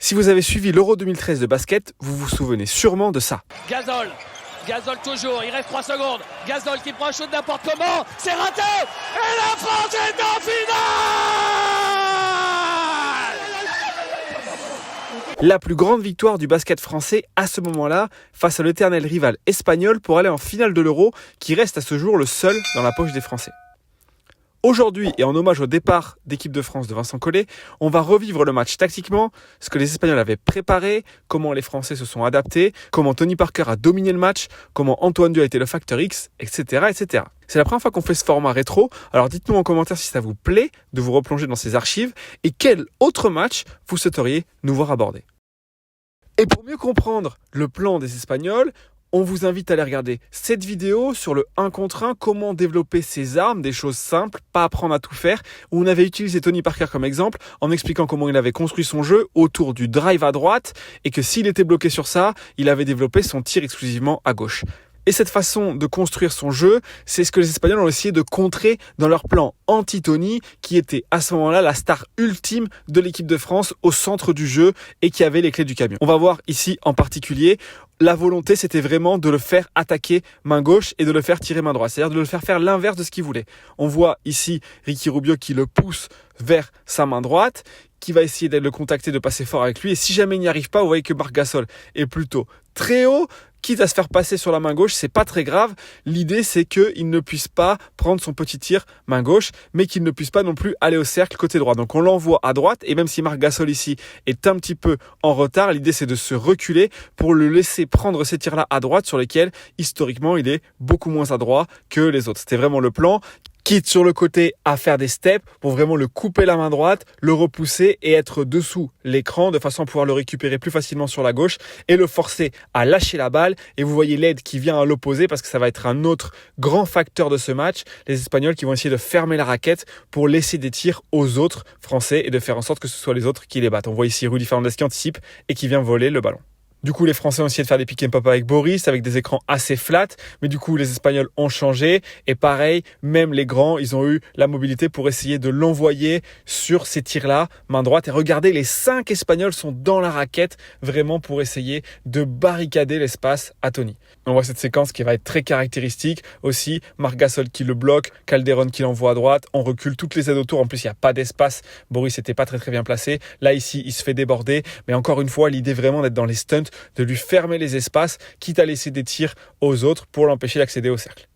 Si vous avez suivi l'Euro 2013 de basket, vous vous souvenez sûrement de ça. Gasol toujours, il reste 3 secondes. Gasol qui prend un shoot n'importe comment, c'est raté. Et la France est en finale. La plus grande victoire du basket français à ce moment-là, face à l'éternel rival espagnol pour aller en finale de l'Euro, qui reste à ce jour le seul dans la poche des Français. Aujourd'hui, et en hommage au départ d'équipe de France de Vincent Collet, on va revivre le match tactiquement, ce que les Espagnols avaient préparé, comment les Français se sont adaptés, comment Tony Parker a dominé le match, comment Antoine Diop a été le facteur X, etc., etc. C'est la première fois qu'on fait ce format rétro, alors dites-nous en commentaire si ça vous plaît de vous replonger dans ces archives et quel autre match vous souhaiteriez nous voir aborder. Et pour mieux comprendre le plan des Espagnols, on vous invite à aller regarder cette vidéo sur le 1 contre 1, comment développer ses armes, des choses simples, pas apprendre à tout faire, où on avait utilisé Tony Parker comme exemple en expliquant comment il avait construit son jeu autour du drive à droite et que s'il était bloqué sur ça, il avait développé son tir exclusivement à gauche. Et cette façon de construire son jeu, c'est ce que les Espagnols ont essayé de contrer dans leur plan anti-Tony, qui était à ce moment-là la star ultime de l'équipe de France au centre du jeu et qui avait les clés du camion. On va voir ici en particulier, la volonté c'était vraiment de le faire attaquer main gauche et de le faire tirer main droite, c'est-à-dire de le faire l'inverse de ce qu'il voulait. On voit ici Ricky Rubio qui le pousse vers sa main droite, qui va essayer d'aller le contacter, de passer fort avec lui. Et si jamais il n'y arrive pas, vous voyez que Marc Gasol est plutôt très haut, quitte à se faire passer sur la main gauche, c'est pas très grave. L'idée, c'est qu'il ne puisse pas prendre son petit tir main gauche, mais qu'il ne puisse pas non plus aller au cercle côté droit. Donc on l'envoie à droite, et même si Marc Gasol ici est un petit peu en retard, l'idée c'est de se reculer pour le laisser prendre ces tirs-là à droite, sur lesquels, historiquement, il est beaucoup moins adroit que les autres. C'était vraiment le plan. Quitte sur le côté à faire des steps pour vraiment le couper la main droite, le repousser et être dessous l'écran de façon à pouvoir le récupérer plus facilement sur la gauche et le forcer à lâcher la balle. Et vous voyez l'aide qui vient à l'opposé parce que ça va être un autre grand facteur de ce match. Les Espagnols qui vont essayer de fermer la raquette pour laisser des tirs aux autres Français et de faire en sorte que ce soit les autres qui les battent. On voit ici Rudy Fernandez qui anticipe et qui vient voler le ballon. Du coup, les Français ont essayé de faire des pick and pop avec Boris, avec des écrans assez flats. Mais du coup, les Espagnols ont changé. Et pareil, même les grands, ils ont eu la mobilité pour essayer de l'envoyer sur ces tirs-là, main droite. Et regardez, les 5 Espagnols sont dans la raquette, vraiment pour essayer de barricader l'espace à Tony. On voit cette séquence qui va être très caractéristique. Aussi, Marc Gasol qui le bloque, Calderon qui l'envoie à droite. On recule toutes les aides autour. En plus, il n'y a pas d'espace. Boris n'était pas très bien placé. Là, ici, il se fait déborder. Mais encore une fois, l'idée vraiment d'être dans les stunts, de lui fermer les espaces, quitte à laisser des tirs aux autres pour l'empêcher d'accéder au cercle.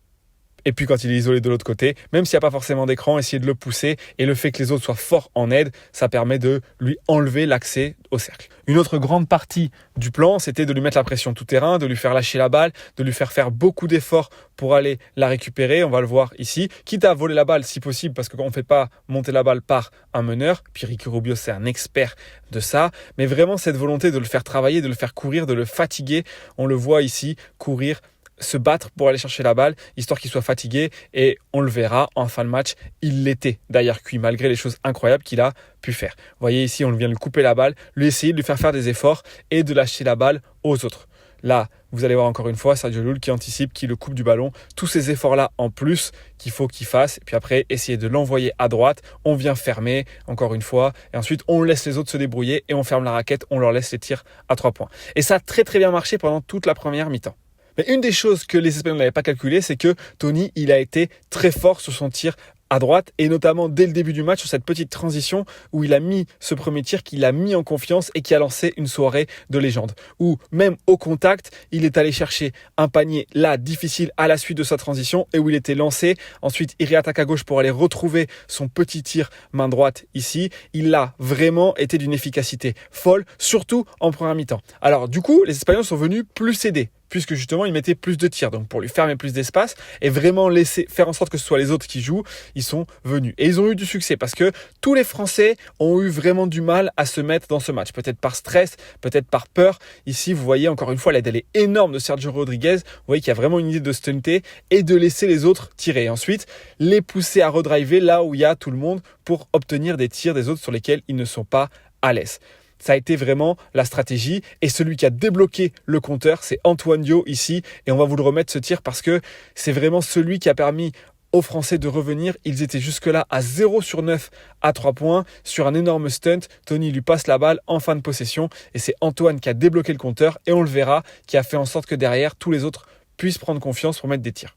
Et puis quand il est isolé de l'autre côté, même s'il n'y a pas forcément d'écran, essayer de le pousser et le fait que les autres soient forts en aide, ça permet de lui enlever l'accès au cercle. Une autre grande partie du plan, c'était de lui mettre la pression tout terrain, de lui faire lâcher la balle, de lui faire beaucoup d'efforts pour aller la récupérer. On va le voir ici, quitte à voler la balle si possible, parce qu'on ne fait pas monter la balle par un meneur. Puis Ricky Rubio, c'est un expert de ça. Mais vraiment cette volonté de le faire travailler, de le faire courir, de le fatiguer. On le voit ici, courir, se battre pour aller chercher la balle, histoire qu'il soit fatigué, et on le verra en fin de match, il l'était d'ailleurs cuit malgré les choses incroyables qu'il a pu faire. Vous voyez ici, on vient lui couper la balle, lui essayer de lui faire des efforts et de lâcher la balle aux autres. Là, vous allez voir encore une fois Sergio Llull qui anticipe, qui le coupe du ballon, tous ces efforts-là en plus qu'il faut qu'il fasse, et puis après essayer de l'envoyer à droite, on vient fermer encore une fois, et ensuite on laisse les autres se débrouiller et on ferme la raquette, on leur laisse les tirs à 3 points. Et ça a très bien marché pendant toute la première mi-temps. Mais une des choses que les Espagnols n'avaient pas calculé, c'est que Tony, il a été très fort sur son tir à droite, et notamment dès le début du match sur cette petite transition où il a mis ce premier tir, qu'il a mis en confiance et qui a lancé une soirée de légende. Où même au contact, il est allé chercher un panier là difficile à la suite de sa transition et où il était lancé. Ensuite, il réattaque à gauche pour aller retrouver son petit tir main droite ici. Il a vraiment été d'une efficacité folle, surtout en première mi-temps. Alors du coup, les Espagnols sont venus plus s'aider, puisque justement ils mettaient plus de tirs, donc pour lui fermer plus d'espace et vraiment faire en sorte que ce soit les autres qui jouent, ils sont venus. Et ils ont eu du succès parce que tous les Français ont eu vraiment du mal à se mettre dans ce match, peut-être par stress, peut-être par peur. Ici, vous voyez encore une fois, l'aide elle est énorme de Sergio Rodriguez, vous voyez qu'il y a vraiment une idée de stunter et de laisser les autres tirer. Et ensuite, les pousser à redriver là où il y a tout le monde pour obtenir des tirs des autres sur lesquels ils ne sont pas à l'aise. Ça a été vraiment la stratégie, et celui qui a débloqué le compteur, c'est Antoine Diop ici, et on va vous le remettre ce tir parce que c'est vraiment celui qui a permis aux Français de revenir. Ils étaient jusque-là à 0 sur 9 à 3 points. Sur un énorme stunt, Tony lui passe la balle en fin de possession et c'est Antoine qui a débloqué le compteur et on le verra, qui a fait en sorte que derrière, tous les autres puissent prendre confiance pour mettre des tirs.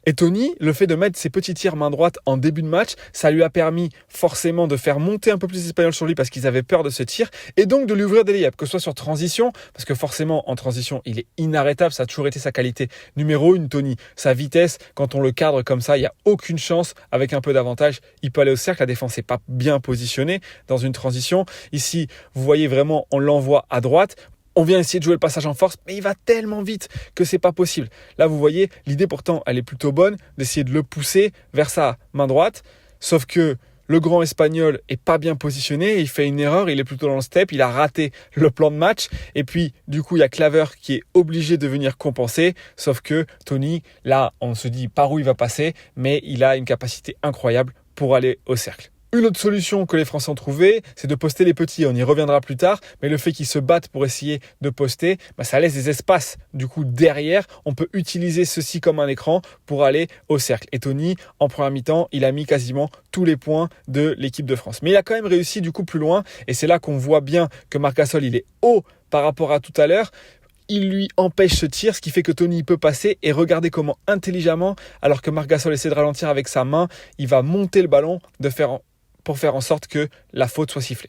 Et Tony, le fait de mettre ses petits tirs main droite en début de match, ça lui a permis forcément de faire monter un peu plus les Espagnols sur lui parce qu'ils avaient peur de ce tir et donc de lui ouvrir des layups, que ce soit sur transition, parce que forcément en transition il est inarrêtable, ça a toujours été sa qualité numéro 1, Tony. Sa vitesse, quand on le cadre comme ça, il n'y a aucune chance, avec un peu d'avantage, il peut aller au cercle, la défense n'est pas bien positionnée dans une transition. Ici, vous voyez vraiment, on l'envoie à droite. On vient essayer de jouer le passage en force, mais il va tellement vite que c'est pas possible. Là, vous voyez, l'idée pourtant, elle est plutôt bonne, d'essayer de le pousser vers sa main droite. Sauf que le grand Espagnol est pas bien positionné, il fait une erreur, il est plutôt dans le step, il a raté le plan de match. Et puis, du coup, il y a Claver qui est obligé de venir compenser. Sauf que Tony, là, on se dit par où il va passer, mais il a une capacité incroyable pour aller au cercle. Une autre solution que les Français ont trouvée, c'est de poster les petits. On y reviendra plus tard, mais le fait qu'ils se battent pour essayer de poster, ça laisse des espaces. Du coup, derrière, on peut utiliser ceci comme un écran pour aller au cercle. Et Tony, en première mi-temps, il a mis quasiment tous les points de l'équipe de France. Mais il a quand même réussi du coup plus loin, et c'est là qu'on voit bien que Marc Gasol, il est haut par rapport à tout à l'heure. Il lui empêche ce tir, ce qui fait que Tony peut passer et regardez comment intelligemment, alors que Marc Gasol essaie de ralentir avec sa main, il va monter le ballon pour faire en sorte que la faute soit sifflée.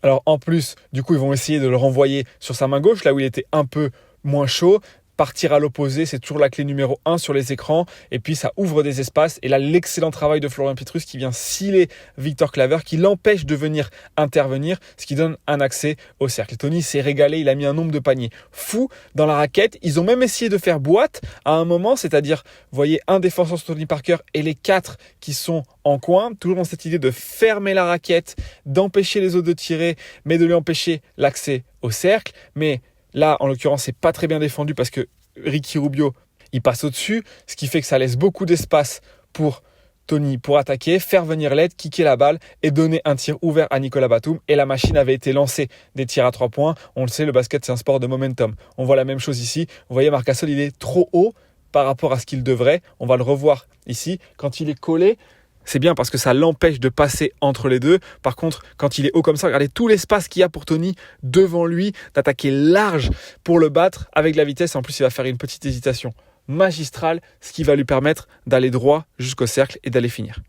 Alors en plus, du coup, ils vont essayer de le renvoyer sur sa main gauche, là où il était un peu moins chaud. Partir à l'opposé, c'est toujours la clé numéro 1 sur les écrans. Et puis, ça ouvre des espaces. Et là, l'excellent travail de Florian Pietrus qui vient sciller Victor Claver, qui l'empêche de venir intervenir, ce qui donne un accès au cercle. Tony s'est régalé, il a mis un nombre de paniers fou dans la raquette. Ils ont même essayé de faire boîte à un moment, c'est-à-dire, vous voyez, un défenseur sur Tony Parker et les 4 qui sont en coin, toujours dans cette idée de fermer la raquette, d'empêcher les autres de tirer, mais de lui empêcher l'accès au cercle. Mais là, en l'occurrence, c'est pas très bien défendu parce que Ricky Rubio, il passe au-dessus, ce qui fait que ça laisse beaucoup d'espace pour Tony pour attaquer, faire venir l'aide, kicker la balle et donner un tir ouvert à Nicolas Batum. Et la machine avait été lancée des tirs à 3 points. On le sait, le basket, c'est un sport de momentum. On voit la même chose ici. Vous voyez, Marc Gasol, il est trop haut par rapport à ce qu'il devrait. On va le revoir ici. Quand il est collé, c'est bien parce que ça l'empêche de passer entre les deux. Par contre, quand il est haut comme ça, regardez tout l'espace qu'il y a pour Tony devant lui, d'attaquer large pour le battre avec de la vitesse. En plus, il va faire une petite hésitation magistrale, ce qui va lui permettre d'aller droit jusqu'au cercle et d'aller finir.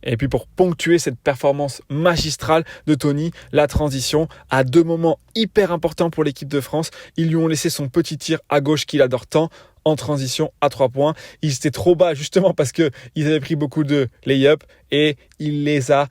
Et puis pour ponctuer cette performance magistrale de Tony, la transition à 2 moments hyper importants pour l'équipe de France. Ils lui ont laissé son petit tir à gauche qu'il adore tant en transition à 3 points. Il était trop bas justement parce qu'ils avaient pris beaucoup de lay-up et il les a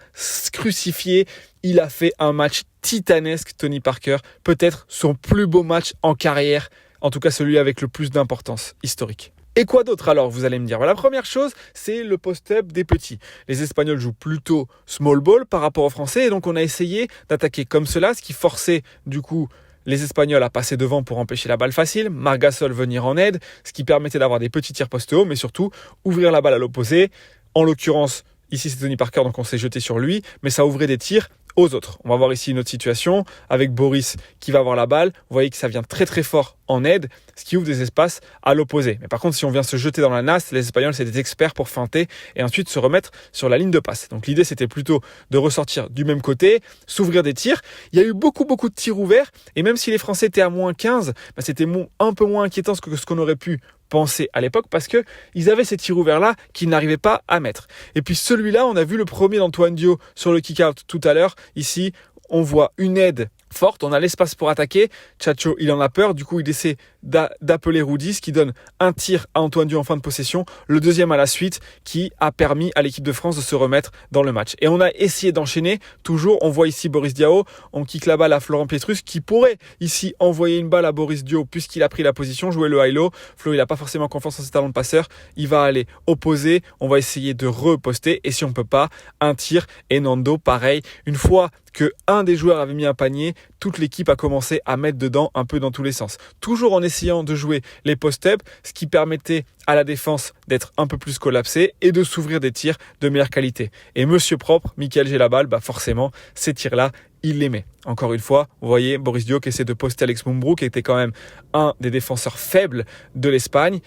crucifiés. Il a fait un match titanesque, Tony Parker. Peut-être son plus beau match en carrière, en tout cas celui avec le plus d'importance historique. Et quoi d'autre alors, vous allez me dire? La première chose, c'est le post-up des petits. Les Espagnols jouent plutôt small ball par rapport aux Français et donc on a essayé d'attaquer comme cela, ce qui forçait du coup les Espagnols à passer devant pour empêcher la balle facile, Marc Gasol venir en aide, ce qui permettait d'avoir des petits tirs post haut, mais surtout ouvrir la balle à l'opposé. En l'occurrence, ici c'est Tony Parker, donc on s'est jeté sur lui, mais ça ouvrait des tirs aux autres. On va voir ici une autre situation avec Boris qui va avoir la balle. Vous voyez que ça vient très très fort en aide, ce qui ouvre des espaces à l'opposé. Mais par contre, si on vient se jeter dans la nasse, les Espagnols, c'est des experts pour feinter et ensuite se remettre sur la ligne de passe. Donc l'idée, c'était plutôt de ressortir du même côté, s'ouvrir des tirs. Il y a eu beaucoup de tirs ouverts et même si les Français étaient à moins 15, c'était un peu moins inquiétant que ce qu'on aurait pu penser à l'époque parce qu'ils avaient ces tirs ouverts là qu'ils n'arrivaient pas à mettre. Et puis celui-là, on a vu le premier d'Antoine Dio sur le kick-out tout à l'heure. Ici, on voit une aide forte, on a l'espace pour attaquer. Chacho, il en a peur, du coup il essaie d'appeler Rudy, ce qui donne un tir à Antoine Dio en fin de possession, le deuxième à la suite qui a permis à l'équipe de France de se remettre dans le match. Et on a essayé d'enchaîner, toujours, on voit ici Boris Diaw, on kick la balle à Florent Pietrus qui pourrait ici envoyer une balle à Boris Diaw puisqu'il a pris la position, jouer le high-low. Flo, il n'a pas forcément confiance en ses talents de passeur, il va aller opposer, on va essayer de reposter et si on ne peut pas, un tir et Nando pareil. Une fois que un des joueurs avait mis un panier, toute l'équipe a commencé à mettre dedans un peu dans tous les sens. Toujours en essayant de jouer les post-up, ce qui permettait à la défense d'être un peu plus collapsée et de s'ouvrir des tirs de meilleure qualité. Et monsieur propre, Michael Gelabal, forcément, ces tirs-là, il les met. Encore une fois, vous voyez Boris Diaw qui essaie de poster Alex Mumbrou, qui était quand même un des défenseurs faibles de l'Espagne.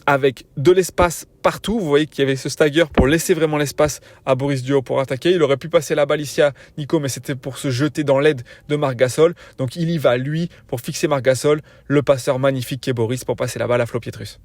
avec de l'espace partout. Vous voyez qu'il y avait ce stagger pour laisser vraiment l'espace à Boris Diaw pour attaquer. Il aurait pu passer la balle ici à Nico, mais c'était pour se jeter dans l'aide de Marc Gasol. Donc il y va, lui, pour fixer Marc Gasol, le passeur magnifique qu'est Boris, pour passer la balle à Flo Pietrus.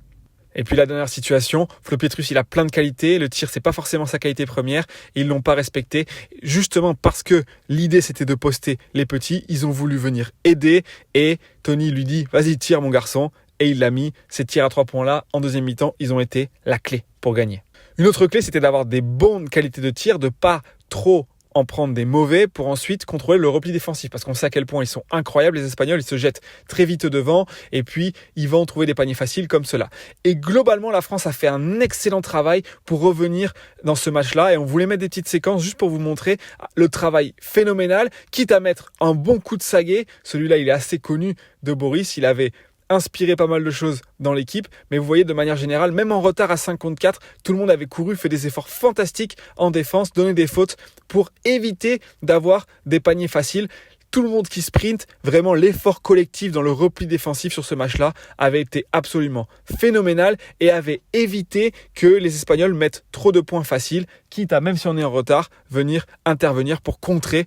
Et puis la dernière situation, Flo Pietrus, il a plein de qualités. Le tir, c'est pas forcément sa qualité première. Ils l'ont pas respecté. Justement parce que l'idée, c'était de poster les petits. Ils ont voulu venir aider. Et Tony lui dit, vas-y, tire mon garçon. Et il l'a mis. Ces tirs à 3 points là, en deuxième mi-temps, ils ont été la clé pour gagner. Une autre clé, c'était d'avoir des bonnes qualités de tir, de pas trop en prendre des mauvais pour ensuite contrôler le repli défensif, parce qu'on sait à quel point ils sont incroyables, les Espagnols. Ils se jettent très vite devant et puis ils vont trouver des paniers faciles comme cela. Et globalement, la France a fait un excellent travail pour revenir dans ce match-là, et on voulait mettre des petites séquences juste pour vous montrer le travail phénoménal, quitte à mettre un bon coup de Saguet. Celui-là, il est assez connu de Boris. Il avait inspiré pas mal de choses dans l'équipe, mais vous voyez, de manière générale, même en retard à 5 contre 4, tout le monde avait couru, fait des efforts fantastiques en défense, donné des fautes pour éviter d'avoir des paniers faciles. Tout le monde qui sprint, vraiment l'effort collectif dans le repli défensif sur ce match-là avait été absolument phénoménal et avait évité que les Espagnols mettent trop de points faciles, quitte à, même si on est en retard, venir intervenir pour contrer,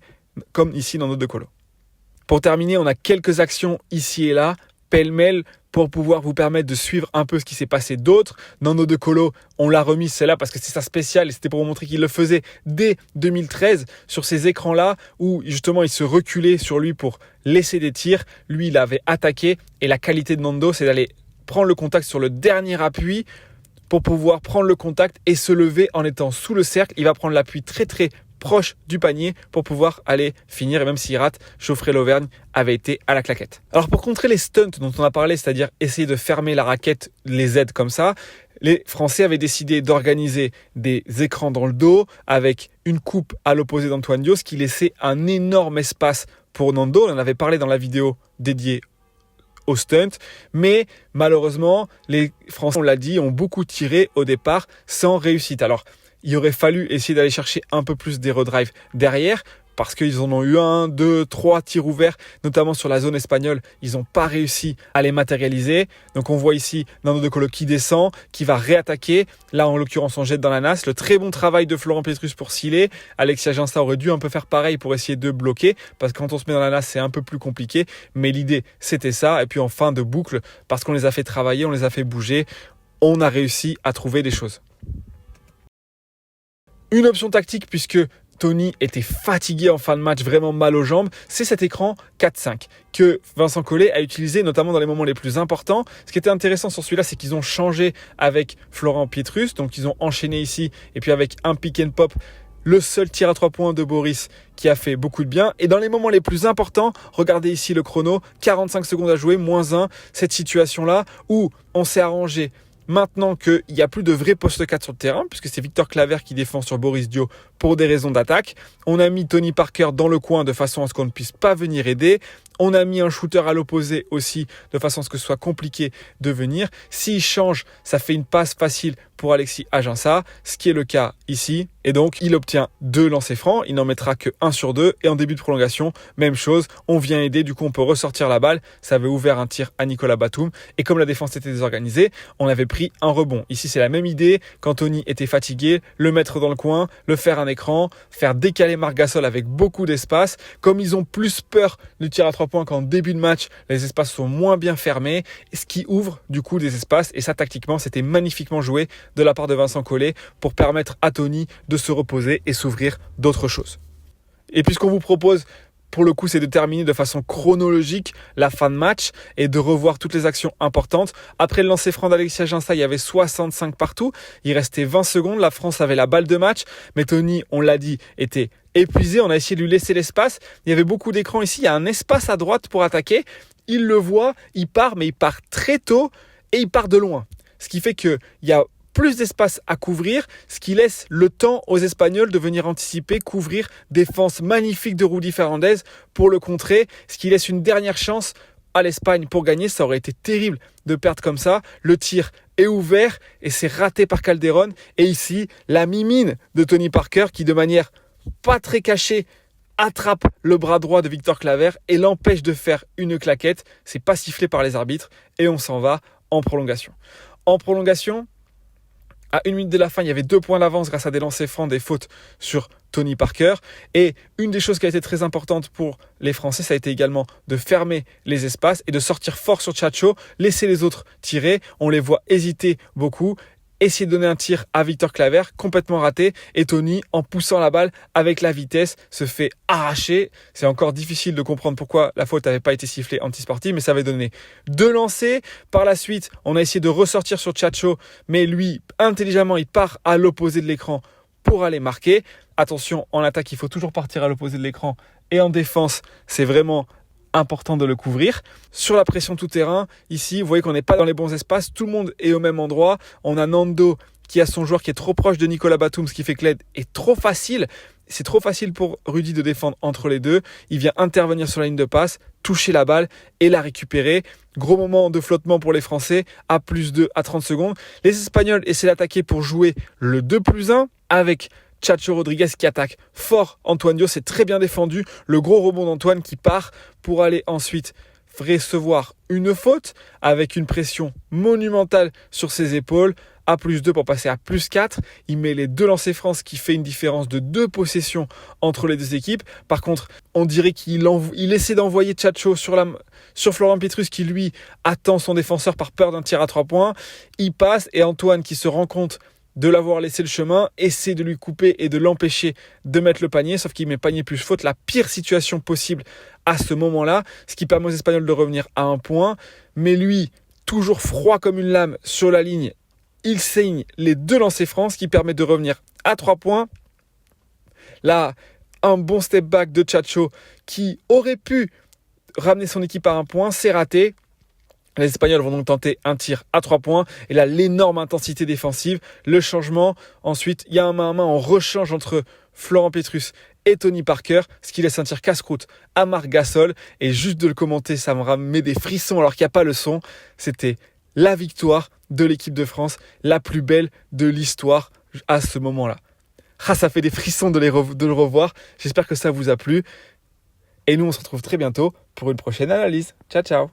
comme ici dans nos deux colos. Pour terminer, on a quelques actions ici et là, pêle-mêle, pour pouvoir vous permettre de suivre un peu ce qui s'est passé d'autres. Dans nos deux colos, on l'a remis celle-là parce que c'est sa spéciale et c'était pour vous montrer qu'il le faisait dès 2013 sur ces écrans-là où justement il se reculait sur lui pour laisser des tirs. Lui, il avait attaqué et la qualité de Nando, c'est d'aller prendre le contact sur le dernier appui pour pouvoir prendre le contact et se lever en étant sous le cercle. Il va prendre l'appui très très proche du panier pour pouvoir aller finir, et même s'il rate, Geoffrey Lauvergne avait été à la claquette. Alors pour contrer les stunts dont on a parlé, c'est-à-dire essayer de fermer la raquette, les aides comme ça, les Français avaient décidé d'organiser des écrans dans le dos avec une coupe à l'opposé d'Antoine Diaw, ce qui laissait un énorme espace pour Nando. On en avait parlé dans la vidéo dédiée au stunt, mais malheureusement les Français, on l'a dit, ont beaucoup tiré au départ sans réussite. Alors il aurait fallu essayer d'aller chercher un peu plus des redrives derrière, parce qu'ils en ont eu 1, 2, 3 tirs ouverts, notamment sur la zone espagnole. Ils n'ont pas réussi à les matérialiser. Donc on voit ici Nando De Colo qui descend, qui va réattaquer. Là, en l'occurrence, on jette dans la nasse. Le très bon travail de Florent Pietrus pour sciller. Alexis Aginsta aurait dû un peu faire pareil pour essayer de bloquer, parce que quand on se met dans la nasse, c'est un peu plus compliqué. Mais l'idée, c'était ça. Et puis en fin de boucle, parce qu'on les a fait travailler, on les a fait bouger, on a réussi à trouver des choses. Une option tactique, puisque Tony était fatigué en fin de match, vraiment mal aux jambes, c'est cet écran 4-5 que Vincent Collet a utilisé notamment dans les moments les plus importants. Ce qui était intéressant sur celui-là, c'est qu'ils ont changé avec Florent Pietrus, donc ils ont enchaîné ici et puis avec un pick and pop, le seul tir à 3 points de Boris qui a fait beaucoup de bien. Et dans les moments les plus importants, regardez ici le chrono, 45 secondes à jouer, -1, cette situation-là où on s'est arrangé. Maintenant qu'il n'y a plus de vrai poste 4 sur le terrain, puisque c'est Victor Claver qui défend sur Boris Diaw pour des raisons d'attaque, on a mis Tony Parker dans le coin de façon à ce qu'on ne puisse pas venir aider. On a mis un shooter à l'opposé aussi, de façon à ce que ce soit compliqué de venir. S'il change, ça fait une passe facile pour Alexis Aginsta, ce qui est le cas ici. Et donc, il obtient 2 lancers francs. Il n'en mettra que 1 sur 2. Et en début de prolongation, même chose. On vient aider. Du coup, on peut ressortir la balle. Ça avait ouvert un tir à Nicolas Batum. Et comme la défense était désorganisée, on avait pris un rebond. Ici, c'est la même idée. Quand Tony était fatigué, le mettre dans le coin, le faire un écran, faire décaler Marc Gasol avec beaucoup d'espace. Comme ils ont plus peur du tir à 3 points qu'en début de match, les espaces sont moins bien fermés, ce qui ouvre du coup des espaces. Et ça, tactiquement, c'était magnifiquement joué de la part de Vincent Collet pour permettre à Tony de se reposer et s'ouvrir d'autres choses. Et puis ce qu'on vous propose, pour le coup, c'est de terminer de façon chronologique la fin de match et de revoir toutes les actions importantes. Après le lancer franc d'Alexis Aginsta, il y avait 65 partout. Il restait 20 secondes. La France avait la balle de match. Mais Tony, on l'a dit, était épuisé. On a essayé de lui laisser l'espace. Il y avait beaucoup d'écrans ici. Il y a un espace à droite pour attaquer. Il le voit, il part, mais il part très tôt et il part de loin. Ce qui fait qu'il y a plus d'espace à couvrir, ce qui laisse le temps aux Espagnols de venir anticiper, couvrir, défense magnifique de Rudy Fernandez pour le contrer, ce qui laisse une dernière chance à l'Espagne pour gagner. Ça aurait été terrible de perdre comme ça. Le tir est ouvert et c'est raté par Calderon. Et ici, la mimine de Tony Parker qui, de manière pas très cachée, attrape le bras droit de Victor Claver et l'empêche de faire une claquette. C'est pas sifflé par les arbitres et on s'en va en prolongation. En prolongation, à 1 minute de la fin, il y avait 2 points d'avance grâce à des lancers francs, des fautes sur Tony Parker. Et une des choses qui a été très importante pour les Français, ça a été également de fermer les espaces et de sortir fort sur Chacho, laisser les autres tirer. On les voit hésiter beaucoup. Essayer de donner un tir à Victor Claver, complètement raté. Et Tony, en poussant la balle avec la vitesse, se fait arracher. C'est encore difficile de comprendre pourquoi la faute n'avait pas été sifflée anti-sportive, mais ça avait donné 2 lancers. Par la suite, on a essayé de ressortir sur Chacho, mais lui, intelligemment, il part à l'opposé de l'écran pour aller marquer. Attention, en attaque, il faut toujours partir à l'opposé de l'écran. Et en défense, c'est vraiment important de le couvrir. Sur la pression tout terrain, ici, vous voyez qu'on n'est pas dans les bons espaces, tout le monde est au même endroit. On a Nando qui a son joueur qui est trop proche de Nicolas Batum, ce qui fait que l'aide est trop facile. C'est trop facile pour Rudy de défendre entre les deux. Il vient intervenir sur la ligne de passe, toucher la balle et la récupérer. Gros moment de flottement pour les Français, à +2 à 30 secondes. Les Espagnols essaient d'attaquer pour jouer le 2+1 avec Chacho Rodriguez qui attaque fort Antoine Dio, c'est très bien défendu. Le gros rebond d'Antoine qui part pour aller ensuite recevoir une faute avec une pression monumentale sur ses épaules. À +2 pour passer à +4. Il met les 2 lancers France qui fait une différence de 2 possessions entre les deux équipes. Par contre, on dirait qu'il essaie d'envoyer Chacho sur Florent Pietrus qui lui attend son défenseur par peur d'un tir à 3 points. Il passe et Antoine qui se rend compte de l'avoir laissé le chemin, essaie de lui couper et de l'empêcher de mettre le panier, sauf qu'il met panier plus faute, la pire situation possible à ce moment-là, ce qui permet aux Espagnols de revenir à 1 point. Mais lui, toujours froid comme une lame sur la ligne, il saigne les 2 lancers France, ce qui permet de revenir à 3 points. Là, un bon step back de Chacho qui aurait pu ramener son équipe à 1 point, c'est raté. Les Espagnols vont donc tenter un tir à 3 points. Et là, l'énorme intensité défensive, le changement. Ensuite, il y a un main à main. On rechange entre Florent Pietrus et Tony Parker, ce qui laisse un tir casse-croûte à Marc Gasol. Et juste de le commenter, ça me met des frissons alors qu'il n'y a pas le son. C'était la victoire de l'équipe de France, la plus belle de l'histoire à ce moment-là. Ah, ça fait des frissons de le revoir. J'espère que ça vous a plu. Et nous, on se retrouve très bientôt pour une prochaine analyse. Ciao, ciao.